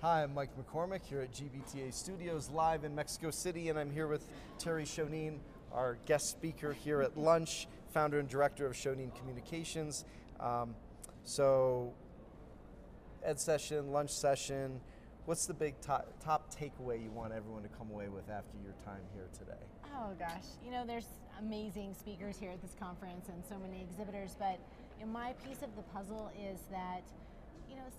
Hi, I'm Mike McCormick here at GBTA Studios live in Mexico City, and I'm here with Terri Sjodin, our guest speaker here at lunch, founder and director of Sjodin Communications. So, ed session, lunch session, what's the big top takeaway you want everyone to come away with after your time here today? Oh gosh, there's amazing speakers here at this conference and so many exhibitors, but my piece of the puzzle is that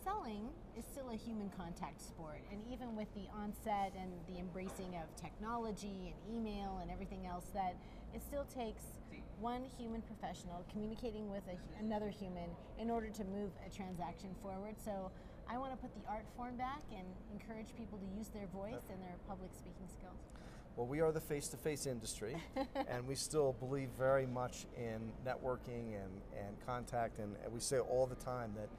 selling is still a human contact sport, and even with the onset and the embracing of technology and email and everything else, that it still takes one human professional communicating with another human in order to move a transaction forward. So I want to put the art form back and encourage people to use their voice and their public speaking skills. Well, we are the face-to-face industry, and we still believe very much in networking and contact, and we say all the time that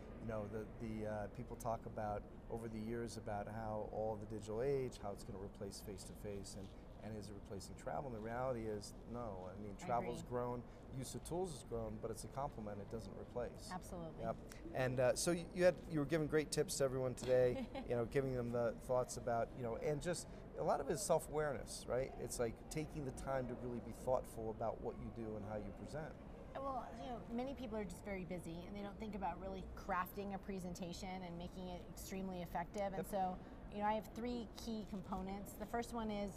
the people talk about over the years about how all the digital age, how it's going to replace face-to-face, and is it replacing travel? And the reality is no. I mean, travel's grown, use of tools has grown, but it's a complement. It doesn't replace. Absolutely. Yep. And so you were giving great tips to everyone today. Giving them the thoughts about and just a lot of it is self-awareness, right? It's like taking the time to really be thoughtful about what you do and how you present. Well, many people are just very busy and they don't think about really crafting a presentation and making it extremely effective. And so, I have three key components. The first one is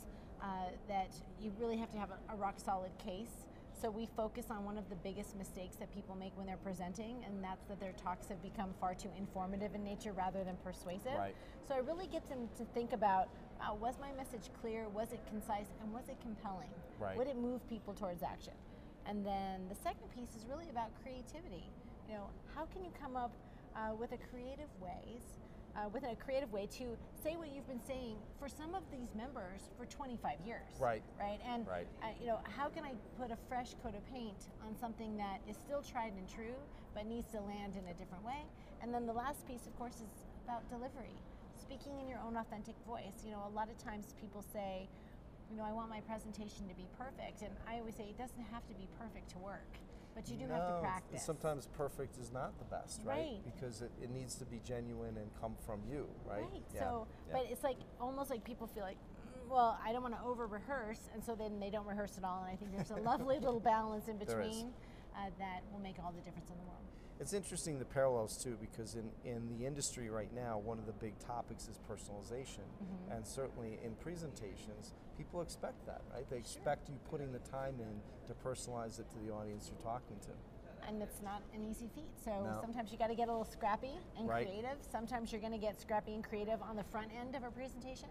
that you really have to have a rock solid case. So we focus on one of the biggest mistakes that people make when they're presenting, and that's that their talks have become far too informative in nature rather than persuasive. Right. So I really get them to think about, was my message clear, was it concise, and was it compelling? Right. Would it move people towards action? And then the second piece is really about creativity. How can you come up with a creative way to say what you've been saying for some of these members for 25 years. Right. Right. And right. How can I put a fresh coat of paint on something that is still tried and true but needs to land in a different way? And then the last piece, of course, is about delivery, speaking in your own authentic voice. A lot of times people say, I want my presentation to be perfect, and I always say it doesn't have to be perfect to work, but you do have to practice. Sometimes perfect is not the best, right? Because it needs to be genuine and come from you, right? Right. Yeah. So, but it's like almost like people feel like, well, I don't want to over rehearse, and so then they don't rehearse at all. And I think there's a lovely little balance in between that will make all the difference in the world. It's interesting the parallels too, because in the industry right now, one of the big topics is personalization, and certainly in presentations, people expect that, right? They expect you putting the time in to personalize it to the audience you're talking to. And it's not an easy feat. So sometimes you got to get a little scrappy and creative. Sometimes you're going to get scrappy and creative on the front end of a presentation.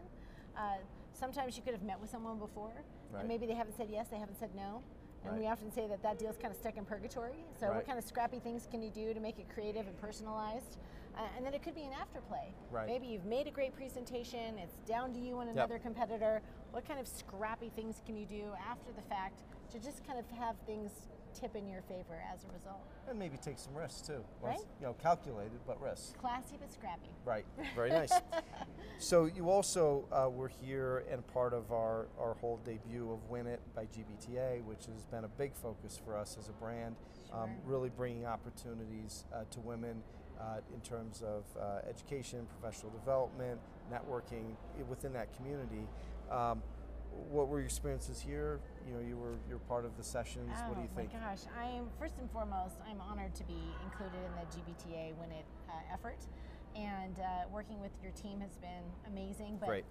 Sometimes you could have met with someone before, and maybe they haven't said yes, they haven't said no. And we often say that deal's kind of stuck in purgatory. So what kind of scrappy things can you do to make it creative and personalized? And then it could be an afterplay. Right. Maybe you've made a great presentation, it's down to you and another competitor. What kind of scrappy things can you do after the fact to just kind of have things tip in your favor as a result? And maybe take some risks too. Right. Calculated, but risks. Classy but scrappy. Right, very nice. So you also were here and part of our whole debut of Win It by GBTA, which has been a big focus for us as a brand, really bringing opportunities to women in terms of education, professional development, networking within that community. What were your experiences here? You're part of the sessions. What do you think? Oh my gosh, first and foremost, I'm honored to be included in the GBTA Win It effort, and working with your team has been amazing. But Great.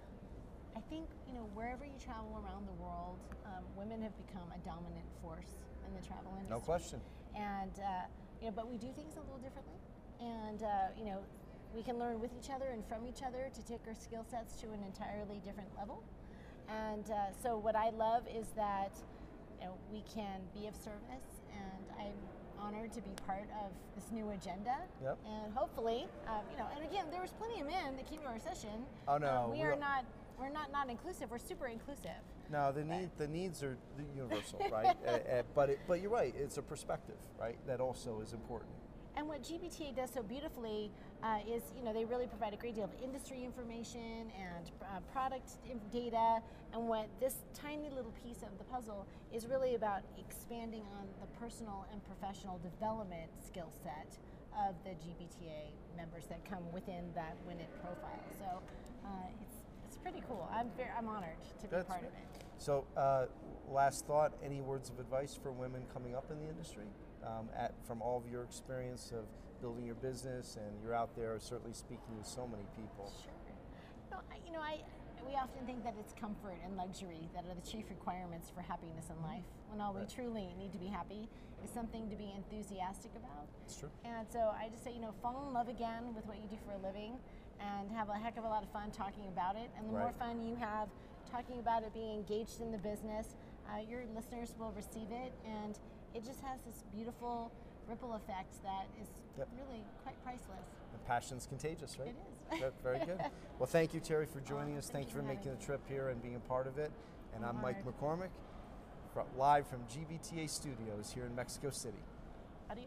I think wherever you travel around the world, women have become a dominant force in the travel industry. No question. And but we do things a little differently, and we can learn with each other and from each other to take our skill sets to an entirely different level. And so what I love is that we can be of service, and I'm honored to be part of this new agenda. Yep. And hopefully, and again, there was plenty of men that came to our session. Oh no, we're not inclusive. We're super inclusive. No, the needs are universal, right? But you're right. It's a perspective, right? That also is important. And what GBTA does so beautifully is, they really provide a great deal of industry information and product data. And what this tiny little piece of the puzzle is really about expanding on the personal and professional development skill set of the GBTA members that come within that Win It profile. So pretty cool. I'm honored to be part of it. So, last thought, any words of advice for women coming up in the industry? From all of your experience of building your business, and you're out there certainly speaking to so many people. Sure. We often think that it's comfort and luxury that are the chief requirements for happiness in life, when all we truly need to be happy is something to be enthusiastic about. It's true. And so I just say, fall in love again with what you do for a living, and have a heck of a lot of fun talking about it. And the more fun you have talking about it, being engaged in the business, your listeners will receive it, and it just has this beautiful ripple effect that is really quite priceless. And passion's contagious, right? It is. Very good. Well, thank you, Terri, for joining us. Thank you for making the trip here and being a part of it. And I'm Mike McCormick, live from GBTA Studios here in Mexico City. Adios.